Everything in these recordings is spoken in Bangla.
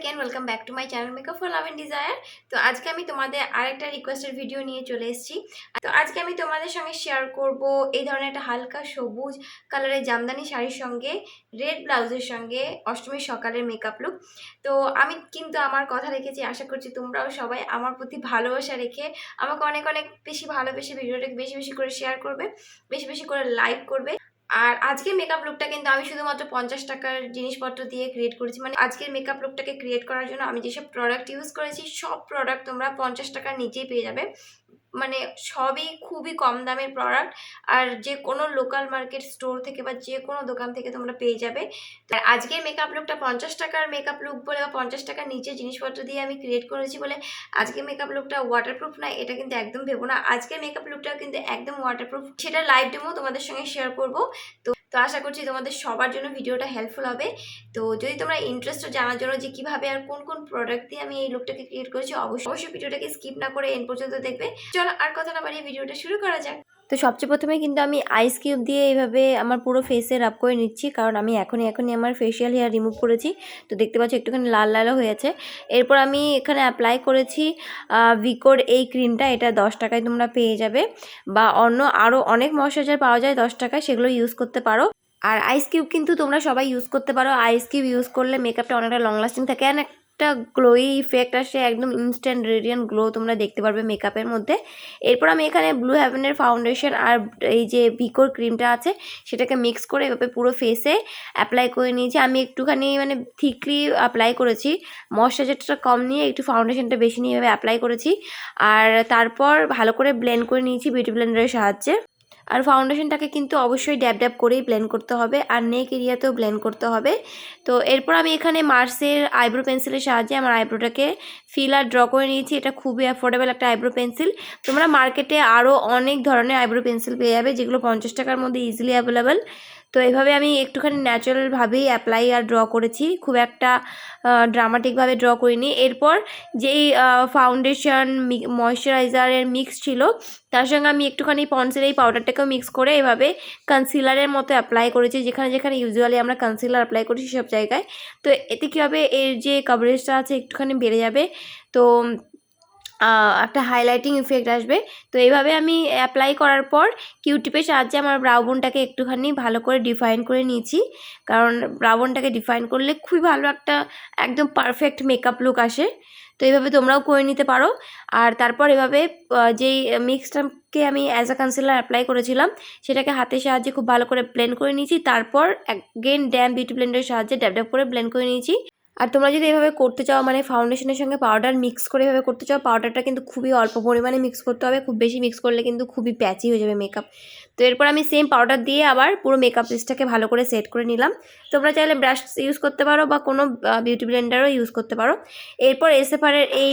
again, welcome back to my channel Makeup for Love and Desire। তো আজকে আমি তোমাদের আরেকটা রিকোয়েস্টেড ভিডিও নিয়ে চলে এসেছি। তো আজকে আমি তোমাদের সঙ্গে শেয়ার করব এই ধরনের একটা হালকা সবুজ কালারের জামদানি শাড়ির সঙ্গে রেড ব্লাউজের সঙ্গে অষ্টমীর সকালের মেকআপ লুক। তো আমি কিন্তু আমার কথা রেখেছি, আশা করছি তোমরাও সবাই আমার প্রতি ভালোবাসা রেখে আমাকে অনেক অনেক বেশি ভালোবেসে ভিডিওটাকে বেশি বেশি করে শেয়ার করবে, বেশি বেশি করে লাইক করবে। আর আজকের মেকআপ লুকটা কিন্তু আমি শুধুমাত্র 50 টাকার জিনিসপত্র দিয়ে ক্রিয়েট করেছি। মানে আজকের মেকআপ লুকটাকে ক্রিয়েট করার জন্য আমি যেসব প্রোডাক্ট ইউজ করেছি সব প্রোডাক্ট তোমরা 50 টাকার নিচেই পেয়ে যাবে। মানে সবই খুবই কম দামের প্রোডাক্ট, আর যে কোনো লোকাল মার্কেট স্টোর থেকে বা যে কোনো দোকান থেকে তোমরা পেয়ে যাবে। আর আজকের মেকআপ লুকটা 50 টাকার মেকআপ লুক বলে বা 50 টাকার নিচে জিনিসপত্র দিয়ে আমি ক্রিয়েট করেছি বলে আজকের মেকআপ লুকটা ওয়াটারপ্রুফ না, এটা কিন্তু একদম ভেবো না। আজকের মেকআপ লুকটাও কিন্তু একদম ওয়াটারপ্রুফ, সেটা লাইভ ডেমো তোমাদের সঙ্গে শেয়ার করবো। তো আশা করছি তোমাদের সবার জন্য ভিডিওটা হেল্পফুল হবে। তো যদি তোমরা ইন্টারেস্টেড জানার জন্য যে কিভাবে আর কোন কোন প্রোডাক্ট দিয়ে আমি এই লুকটাকে ক্রিয়েট করেছি, অবশ্যই ভিডিওটাকে স্কিপ না করে এন্ড পর্যন্ত দেখবে। চলো আর কথা না বাড়িয়ে ভিডিওটা শুরু করা যাক। তো সবচেয়ে প্রথমে কিন্তু আমি আইস কিউব দিয়ে এইভাবে আমার পুরো ফেসে রাব করে নিচ্ছি, কারণ আমি এখনই আমার ফেশিয়াল হেয়ার রিমুভ করেছি। তো দেখতে পাচ্ছি একটুখানি লাল লালও হয়েছে। এরপর আমি এখানে অ্যাপ্লাই করেছি ভিকোর এই ক্রিমটা, এটা 10 টাকায় তোমরা পেয়ে যাবে, বা অন্য আরও অনেক ময়শ্চারাইজার পাওয়া যায় 10 টাকায়, সেগুলো ইউজ করতে পারো। আর আইস কিউব কিন্তু তোমরা সবাই ইউজ করতে পারো। আইস কিউব ইউজ করলে মেকআপটা অনেকটা লং লাস্টিং থাকে, আর একটা গ্লোই ইফেক্ট আসে, একদম ইনস্ট্যান্ট রেডিয়েন্ট গ্লো তোমরা দেখতে পারবে মেকআপের মধ্যে। এরপর আমি এখানে ব্লু হেভেনের ফাউন্ডেশন আর এই যে ভিকোর ক্রিমটা আছে সেটাকে মিক্স করে এভাবে পুরো ফেসে অ্যাপ্লাই করে নিয়েছি। আমি একটুখানি মানে থিকলি অ্যাপ্লাই করেছি, ময়শ্চারাইজারটা কম নিয়ে একটু ফাউন্ডেশনটা বেশি নিয়ে এভাবে অ্যাপ্লাই করেছি। আর তারপর ভালো করে ব্লেন্ড করে নিয়েছি বিউটি ব্লেন্ডারের সাহায্যে। আর ফাউন্ডেশনটাকে কিন্তু অবশ্যই ড্যাব ড্যাব করেই ব্লেন্ড করতে হবে, আর নেক এরিয়াতেও ব্লেন্ড করতে হবে। তো এরপর আমি এখানে মার্সের আইব্রো পেন্সিলের সাহায্যে আমার আইব্রোটাকে ফিল আর ড্র করে নিয়েছি। এটা খুবই অ্যাফোর্ডেবল একটা আইব্রো পেন্সিল। তোমরা মার্কেটে আরও অনেক ধরনের আইব্রো পেন্সিল পেয়ে যাবে যেগুলো 50 টাকার মধ্যে ইজিলি অ্যাভেলেবেল। তো এইভাবে আমি একটুখানি ন্যাচারালভাবেই অ্যাপ্লাই আর ড্র করেছি, খুব একটা ড্রামাটিকভাবে ড্র করিনি। এরপর যেই ফাউন্ডেশন ময়শ্চারাইজারের মিক্স ছিল তার সঙ্গে আমি একটুখানি পন্ডসের এই পাউডারটাকেও মিক্স করে এভাবে কনসিলারের মতো অ্যাপ্লাই করেছি, যেখানে যেখানে ইউজুয়ালি আমরা কনসিলার অ্যাপ্লাই করি সব জায়গায়। তো এতে কী হবে, এর যে কভারেজটা আছে একটুখানি বেড়ে যাবে, তো একটা হাইলাইটিং ইফেক্ট আসবে। তো এইভাবে আমি অ্যাপ্লাই করার পর কিউটিপের সাহায্যে আমার ব্রাউ বোনটাকে একটুখানি ভালো করে ডিফাইন করে নিয়েছি, কারণ ব্রাউ বোনটাকে ডিফাইন করলে খুবই ভালো একটা একদম পারফেক্ট মেকআপ লুক আসে। তো এইভাবে তোমরাও করে নিতে পারো। আর তারপর এভাবে যেই মিক্সটাকে আমি অ্যাজ আ কনসিলার অ্যাপ্লাই করেছিলাম সেটাকে হাতের সাহায্যে খুব ভালো করে ব্লেন্ড করে নিয়েছি। তারপর অ্যাগেন ড্যাম বিউটি ব্লেন্ডারের সাহায্যে ড্যাব ড্যাব করে ব্লেন্ড করে নিয়েছি। আর তোমরা যদি এভাবে করতে চাও, মানে ফাউন্ডেশনের সঙ্গে পাউডার মিক্স করে এভাবে করতে চাও, পাউডারটা কিন্তু খুবই অল্প পরিমাণে মিক্স করতে হবে, খুব বেশি মিক্স করলে কিন্তু খুবই প্যাচি হয়ে যাবে মেকআপ। তো এরপর আমি সেম পাউডার দিয়ে আবার পুরো মেকআপ বেসটাকে ভালো করে সেট করে নিলাম। তোমরা চাইলে ব্রাশ ইউজ করতে পারো বা কোনো বিউটি ব্লেন্ডারও ইউজ করতে পারো। এরপর এসএফআরের এই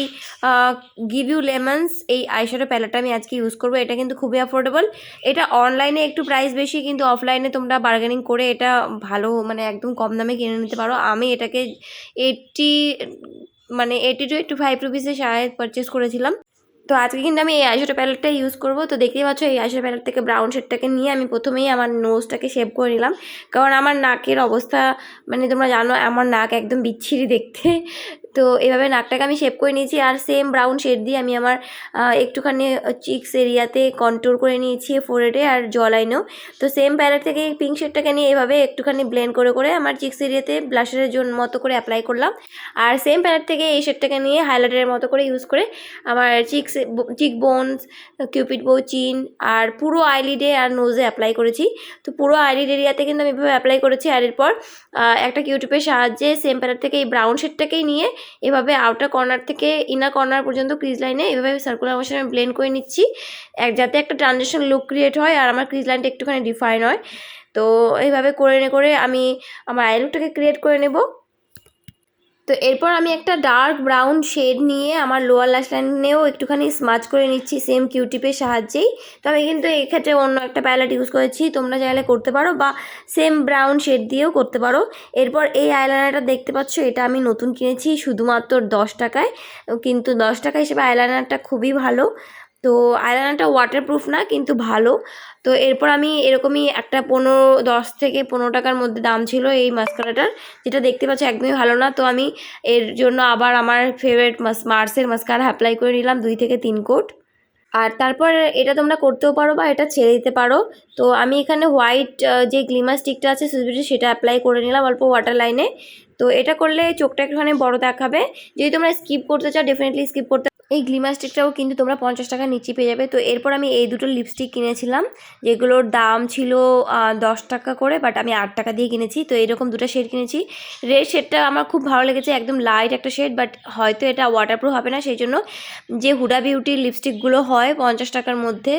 গিভ ইউ লেমন্স এই আইশ্যাডো প্যালেটটা আমি আজকে ইউজ করবো। এটা কিন্তু খুবই অ্যাফোর্ডেবল। এটা অনলাইনে একটু প্রাইস বেশি, কিন্তু অফলাইনে তোমরা বার্গেনিং করে এটা ভালো মানে একদম কম দামে কিনে নিতে পারো। আমি এটাকে 80 to 85 রুপিসের সাহায্যে পারচেস করেছিলাম। তো আজকে কিন্তু আমি এই আইশ্যাডো প্যালেটটা ইউজ করবো। তো দেখতেই পাচ্ছ এই আইশ্যাডো প্যালেট থেকে ব্রাউন শেডটাকে নিয়ে আমি প্রথমেই আমার নোজটাকে শেপ করে নিলাম, কারণ আমার নাকের অবস্থা মানে তোমরা জানো আমার নাক একদম বিচ্ছিরি দেখতে। তো এভাবে নাকটাকে আমি শেপ করে নিয়েছি, আর সেম ব্রাউন শেড দিয়ে আমি আমার একটুখানি চিক্স এরিয়াতে কন্ট্রোল করে নিয়েছি, ফোরহেডে আর জ লাইনেও। তো সেম প্যালেট থেকে পিঙ্ক শেডটাকে নিয়ে এভাবে একটুখানি ব্লেন্ড করে করে আমার চিক্স এরিয়াতে ব্লাশারের জন্য মতো করে অ্যাপ্লাই করলাম। আর সেম প্যালেট থেকে এই শেডটাকে নিয়ে হাইলাইটারের মতো করে ইউজ করে আমার চিক বোনস, কিউপিড বো, চিন আর পুরো আইলিডে আর নোজে অ্যাপ্লাই করেছি। তো পুরো আইলিড এরিয়াতে কিন্তু আমি এভাবে অ্যাপ্লাই করেছি। আর এরপর একটা কিউটিপের সাহায্যে সেম প্যালেট থেকে এই ব্রাউন শেডটাকেই নিয়ে এভাবে আউটার কর্নার থেকে ইনার কর্নার পর্যন্ত ক্রিজ লাইনে এভাবে সার্কুলার মোশনে আমি ব্লেন্ড করে নিচ্ছি, যাতে একটা ট্রানজিশন লুক ক্রিয়েট হয় আর আমার ক্রিজ লাইনটা একটুখানি ডিফাইন হয়। তো এইভাবে করে আমি আমার আই লুকটাকে ক্রিয়েট করে নেব। তো এরপর আমি একটা ডার্ক ব্রাউন শেড নিয়ে আমার লোয়ার ল্যাশ লাইনেও একটুখানি স্মাচ করে নিচ্ছি সেম কিউটিপের সাহায্যেই। তো আমি কিন্তু এক্ষেত্রে অন্য একটা প্যালেট ইউজ করেছি, তোমরা চাইলে করতে পারো বা সেম ব্রাউন শেড দিয়েও করতে পারো। এরপর এই আইলাইনারটা দেখতে পাচ্ছ, এটা আমি নতুন কিনেছি শুধুমাত্র 10 টাকায়, কিন্তু 10 টাকা হিসেবে আইলাইনারটা খুবই ভালো। তো আইলাইনারটা ওয়াটারপ্রুফ না, কিন্তু ভালো। তো এরপর আমি এরকমই একটা 10 থেকে 15 টাকার মধ্যে দাম ছিল এই মাস্কারাটার, যেটা দেখতে পাচ্ছি একদমই ভালো না। তো আমি এর জন্য আবার আমার ফেভারিট মার্সের মাস্কারা অ্যাপ্লাই করে নিলাম 2 থেকে 3 কোট। আর তারপর এটা তোমরা করতেও পারো বা এটা ছেড়ে দিতে পারো। তো আমি এখানে হোয়াইট যে গ্লিমার স্টিকটা আছে সুজুরি, সেটা অ্যাপ্লাই করে নিলাম অল্প ওয়াটার লাইনে। তো এটা করলে চোখটা একটুখানি বড় দেখাবে। যদি তোমরা স্কিপ করতে চাও ডেফিনেটলি স্কিপ করতে। এই গ্লিমার স্টিকটাও কিন্তু তোমরা 50 টাকার নিচে পেয়ে যাবে। তো এরপর আমি এই দুটো লিপস্টিক কিনেছিলাম, যেগুলোর দাম ছিল 10 টাকা করে, বাট আমি 8 টাকা দিয়ে কিনেছি। তো এরকম দুটো শেড কিনেছি। রেড শেডটা আমার খুব ভালো লেগেছে, একদম লাইট একটা শেড, বাট হয়তো এটা ওয়াটারপ্রুফ হবে না, সেই জন্য যে হুডা বিউটির লিপস্টিকগুলো হয় 50 টাকার মধ্যে,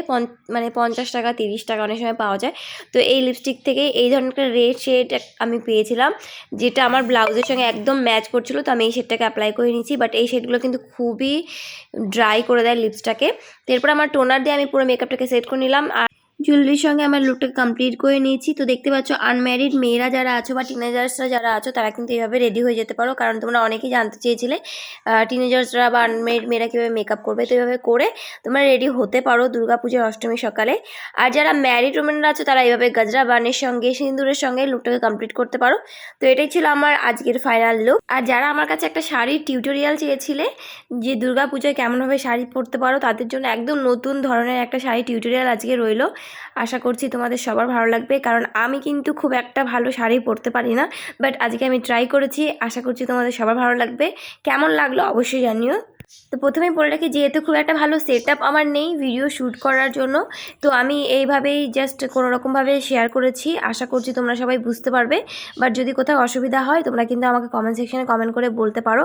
মানে 50 টাকা 30 টাকা অনেক সময় পাওয়া যায়। তো এই লিপস্টিক থেকে এই ধরনের একটা রেড শেড আমি পেয়েছিলাম, যেটা আমার ব্লাউজের সঙ্গে একদম ম্যাচ করছিল। তো আমি এই শেডটাকে অ্যাপ্লাই করে নিয়েছি, বাট এই শেডগুলো কিন্তু খুবই ড্রাই করে দেয় লিপসটাকে। তো এরপর আমার টোনার দিয়ে আমি পুরো মেকআপটাকে সেট করে নিলাম। আর জুয়েলারির সঙ্গে আমার লুকটাকে কমপ্লিট করে নিয়েছি। তো দেখতে পাচ্ছ আনম্যারিড মেয়েরা যারা আছো বা টিনেজার্সরা যারা আছো, তারা কিন্তু এইভাবে রেডি হয়ে যেতে পারো, কারণ তোমরা অনেকেই জানতে চেয়েছিলে টিনেজার্সরা বা আনম্যারিড মেয়েরা কীভাবে মেকআপ করবে। তো এইভাবে করে তোমরা রেডি হতে পারো দুর্গা পুজোর অষ্টমী সকালে। আর যারা ম্যারিড ওমেনরা আছো, তারা এইভাবে গজরা বানের সঙ্গে সিঁদুরের সঙ্গে লুকটাকে কমপ্লিট করতে পারো। তো এটাই ছিল আমার আজকের ফাইনাল লুক। আর যারা আমার কাছে একটা শাড়ির টিউটোরিয়াল চেয়েছিলে যে দুর্গা পুজোয় কেমনভাবে শাড়ি পরতে পারো, তাদের জন্য একদম নতুন ধরনের একটা শাড়ি টিউটোরিয়াল আজকে রইলো। আশা করছি তোমাদের সবার ভালো লাগবে, কারণ আমি কিন্তু খুব একটা ভালো শাড়ি পরতে পারি না, বাট আজকে আমি ট্রাই করেছি। আশা করছি তোমাদের সবার ভালো লাগবে। কেমন লাগলো অবশ্যই জানিও। তো প্রথমেই বলে রাখি, যেহেতু খুব একটা ভালো সেট আপ আমার নেই ভিডিও শ্যুট করার জন্য, তো আমি এইভাবেই জাস্ট কোনোরকমভাবে শেয়ার করেছি। আশা করছি তোমরা সবাই বুঝতে পারবে, বাট যদি কোথাও অসুবিধা হয় তোমরা কিন্তু আমাকে কমেন্ট সেকশনে কমেন্ট করে বলতে পারো।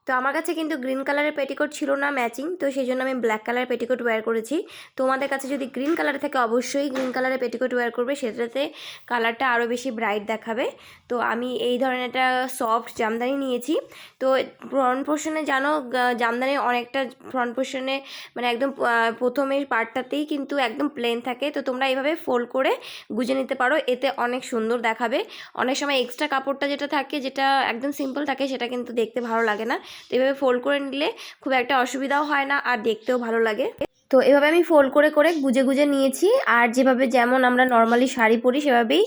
তো আমার কাছে কিন্তু গ্রিন কালারের পেটিকোট ছিল না ম্যাচিং, তো সেই জন্য আমি ব্ল্যাক কালারের পেটিকোট ওয়্যার করেছি। তোমাদের কাছে যদি গ্রিন কালারে থাকে অবশ্যই গ্রিন কালারের পেটিকোট ওয়্যার করবে, সেটাতে কালারটা আরও বেশি ব্রাইট দেখাবে। তো আমি এই ধরনের একটা সফট জামদানি নিয়েছি। তো ফ্রন্ট পোর্শনে জানো জামদানির অনেকটা ফ্রন্ট পোর্শনে মানে একদম প্রথমের পার্টটাতেই কিন্তু একদম প্লেন থাকে। তো তোমরা এইভাবে ফোল্ড করে গুজে নিতে পারো, এতে অনেক সুন্দর দেখাবে। অনেক সময় এক্সট্রা কাপড়টা যেটা থাকে, যেটা একদম সিম্পল থাকে, সেটা কিন্তু দেখতে ভালো লাগে না। তো এভাবে ফোল্ড করে নিলে খুব একটা অসুবিধাও হয় না, আর দেখতেও ভালো লাগে। তো এভাবে আমি ফোল্ড করে করে গুজে গুজে নিয়েছি, আর যেভাবে যেমন আমরা নর্মালি শাড়ি পরি সেভাবেই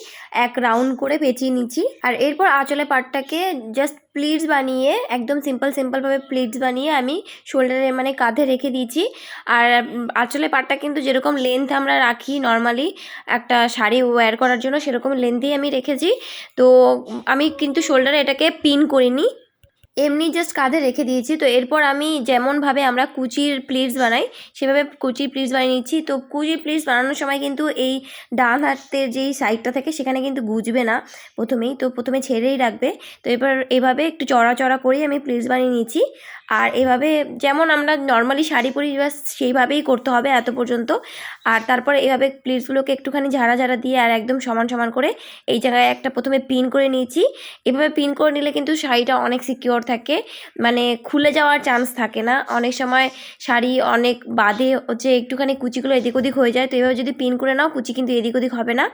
এক রাউন্ড করে পেঁচিয়ে নিচ্ছি। আর এরপর আঁচলের পাটটাকে জাস্ট প্লিটস বানিয়ে, একদম সিম্পলভাবে প্লিটস বানিয়ে আমি শোল্ডারে মানে কাঁধে রেখে দিয়েছি। আর আঁচলের পাটটা কিন্তু যেরকম লেন্থ আমরা রাখি নর্মালি একটা শাড়ি ওয়্যার করার জন্য, সেরকম লেন্থেই আমি রেখেছি। তো আমি কিন্তু শোল্ডারে এটাকে পিন করিনি, এমনি জাস্ট কাঁধে রেখে দিয়েছি। তো এরপর আমি যেমনভাবে আমরা কুচির প্লিটস বানাই সেভাবে কুচির প্লিটস বানিয়ে নিচ্ছি। তো কুচির প্লিটস বানানোর সময় কিন্তু এই ডান হাতের যেই সাইডটা থাকে সেখানে কিন্তু গুজবে না প্রথমেই, তো প্রথমে ছেড়েই রাখবে। তো এবার এভাবে একটু চড়া চড়া করেই আমি প্লিটস বানিয়ে নিয়েছি। আর এভাবে যেমন আমরা নর্মালি শাড়ি পরি বাস সেইভাবেই করতে হবে এত পর্যন্ত। আর তারপরে এভাবে প্লিটসগুলোকে একটুখানি ঝাড়া ঝাড়া দিয়ে আর একদম সমান সমান করে এই জায়গায় একটা প্রথমে পিন করে নিয়েছি। এভাবে পিন করে নিলে কিন্তু শাড়িটা অনেক সিকিওর থাকে, মানে খুলে যাওয়ার চান্স থাকে না। অনেক সময় শাড়ি অনেক বাদে হচ্ছে একটুখানি কুচিগুলো এদিক ওদিক হয়ে যায়, তো এভাবে যদি পিন করে নাও কুচি কিন্তু এদিক ওদিক হবে না।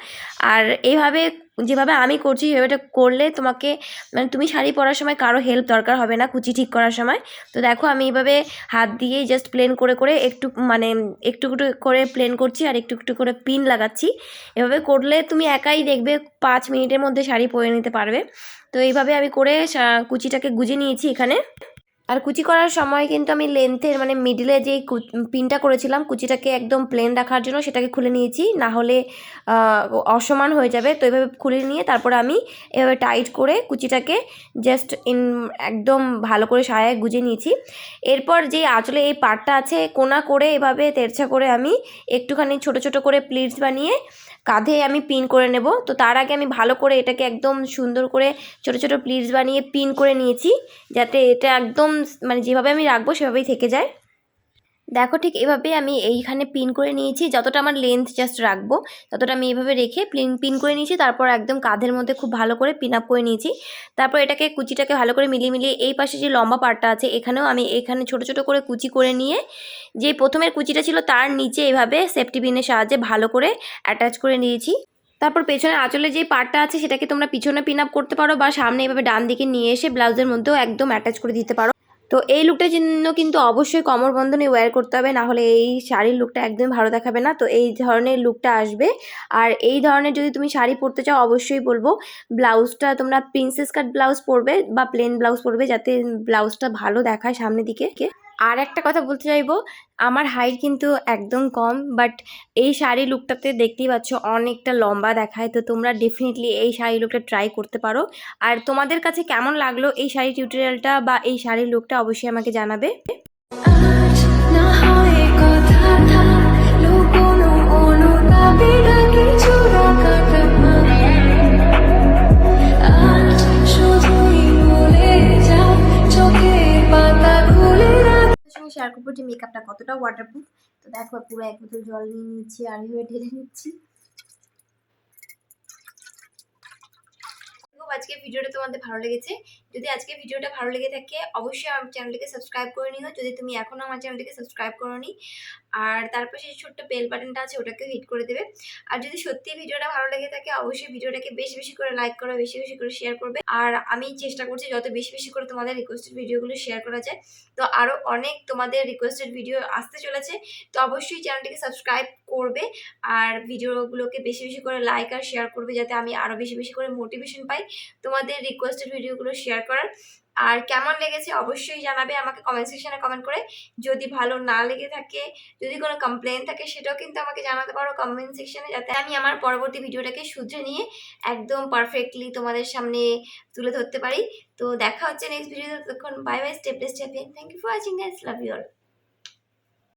আর এইভাবে যেভাবে আমি করছি সেভাবে করলে তোমাকে মানে তুমি শাড়ি পরার সময় কারো হেল্প দরকার হবে না কুচি ঠিক করার সময়। তো দেখো আমি এইভাবে হাত দিয়েই জাস্ট প্লেন করে করে একটু মানে একটু একটু করে প্লেন করছি আর একটু একটু করে পিন লাগাচ্ছি। এভাবে করলে তুমি একাই দেখবে 5 মিনিটের মধ্যে শাড়ি পরে নিতে পারবে। তো এইভাবে আমি করে কুচিটাকে গুজে নিয়েছি এখানে। আর কুচি করার সময় কিন্তু আমি লেন্থের মানে মিডিলে যেই পিনটা করেছিলাম কুচিটাকে একদম প্লেন রাখার জন্য সেটাকে খুলে নিয়েছি, না হলে অসমান হয়ে যাবে। তো এভাবে খুলে নিয়ে তারপরে আমি এভাবে টাইট করে কুচিটাকে জাস্ট একদম ভালো করে সায়ায় গুজে নিয়েছি। এরপর যে আঁচলে এই পাটটা আছে কোনা করে এভাবে তেরছা করে আমি একটুখানি ছোট ছোট করে প্লিটস বানিয়ে কাঁধে আমি পিন করে নেব। তো তার আগে আমি ভালো করে এটাকে একদম সুন্দর করে ছোট ছোট প্লিটস বানিয়ে পিন করে নিয়েছি, যাতে এটা একদম মানে যেভাবে আমি রাখবো সেভাবেই থেকে যায়। দেখো ঠিক এভাবে আমি এইখানে পিন করে নিয়েছি, যতটা আমার লেন্থ জাস্ট রাখবো ততটা আমি এইভাবে রেখে পিন করে নিয়েছি। তারপর একদম কাঁধের মধ্যে খুব ভালো করে পিন আপ করে নিয়েছি। তারপর এটাকে কুচিটাকে ভালো করে মিলিয়ে মিলিয়ে এই পাশে যে লম্বা পার্টটা আছে এখানেও আমি এখানে ছোট ছোট করে কুচি করে নিয়ে যে প্রথমের কুচিটা ছিল তার নিচে এভাবে সেফটি পিনের সাহায্যে ভালো করে অ্যাটাচ করে নিয়েছি। তারপর পেছনে আঁচলে যে পার্টটা আছে সেটাকে তোমরা পিছনে পিন আপ করতে পারো বা সামনে এভাবে ডান দিকে নিয়ে এসে ব্লাউজের মধ্যেও একদম অ্যাটাচ করে দিতে পারো। তো এই লুকটার জন্য কিন্তু অবশ্যই কোমর বন্ধনী ওয়্যার করতে হবে, না হলে এই শাড়ির লুকটা একদমই ভালো দেখাবে না। তো এই ধরনের লুকটা আসবে। আর এই ধরনের যদি তুমি শাড়ি পরতে চাও অবশ্যই বলবো ব্লাউজটা তোমরা প্রিন্সেস কাট ব্লাউজ পরবে বা প্লেন ব্লাউজ পরবে, যাতে ব্লাউজটা ভালো দেখায় সামনের দিকে। আর একটা কথা বলতে চাইবো, আমার হাইট কিন্তু একদম কম, বাট এই শাড়ি লুকটাতে দেখতেই পাচ্ছ অনেকটা লম্বা দেখায়। তো তোমরা ডেফিনেটলি এই শাড়ি লুকটা ট্রাই করতে পারো। আর তোমাদের কাছে কেমন লাগলো এই শাড়ি টিউটোরিয়ালটা বা এই শাড়ির লুকটা অবশ্যই আমাকে জানাবে। শেয়ার করবো যে মেকআপটা কতটা ওয়াটারপ্রুফ। তো দেখো পুরো এক বোতল জল নিয়ে নিচ্ছি আর এইভাবে ঢেলে নিচ্ছি। আজকে ভিডিওটা তোমাদের ভালো লেগেছে। যদি আজকে ভিডিওটা ভালো লেগে থাকে অবশ্যই আমার চ্যানেলটিকে সাবস্ক্রাইব করে নিও, যদি তুমি এখনো আমার চ্যানেলটিকে সাবস্ক্রাইব করোনি। আর তারপর সেই ছোট্ট বেল বাটনটা আছে ওটাকে হিট করে দেবে। আর যদি সত্যি ভিডিওটা ভালো লেগে থাকে অবশ্যই ভিডিওটাকে বেশি বেশি করে লাইক করো, বেশি বেশি করে শেয়ার করবে। আর আমি চেষ্টা করছি যত বেশি বেশি করে তোমাদের রিকোয়েস্টেড ভিডিওগুলো শেয়ার করা যায়। তো আরও অনেক তোমাদের রিকোয়েস্টেড ভিডিও আসতে চলেছে। তো অবশ্যই চ্যানেলটিকে সাবস্ক্রাইব করবে আর ভিডিওগুলোকে বেশি বেশি করে লাইক আর শেয়ার করবে, যাতে আমি আরও বেশি বেশি করে মোটিভেশন পাই তোমাদের রিকোয়েস্টেড ভিডিওগুলো শেয়ার করার। আর কেমন লেগেছে অবশ্যই জানাবে আমাকে কমেন্ট সেকশনে কমেন্ট করে। যদি ভালো না লেগে থাকে, যদি কোনো কমপ্লেন থাকে সেটাও কিন্তু আমাকে জানাতে পারো কমেন্ট সেকশনে, যাতে আমি আমার পরবর্তী ভিডিওটাকে শুধরে নিয়ে একদম পারফেক্টলি তোমাদের সামনে তুলে ধরতে পারি। তো দেখা হচ্ছে নেক্সট ভিডিওতে, ততক্ষণ bye bye, step by step. Thank you for watching guys, love you all.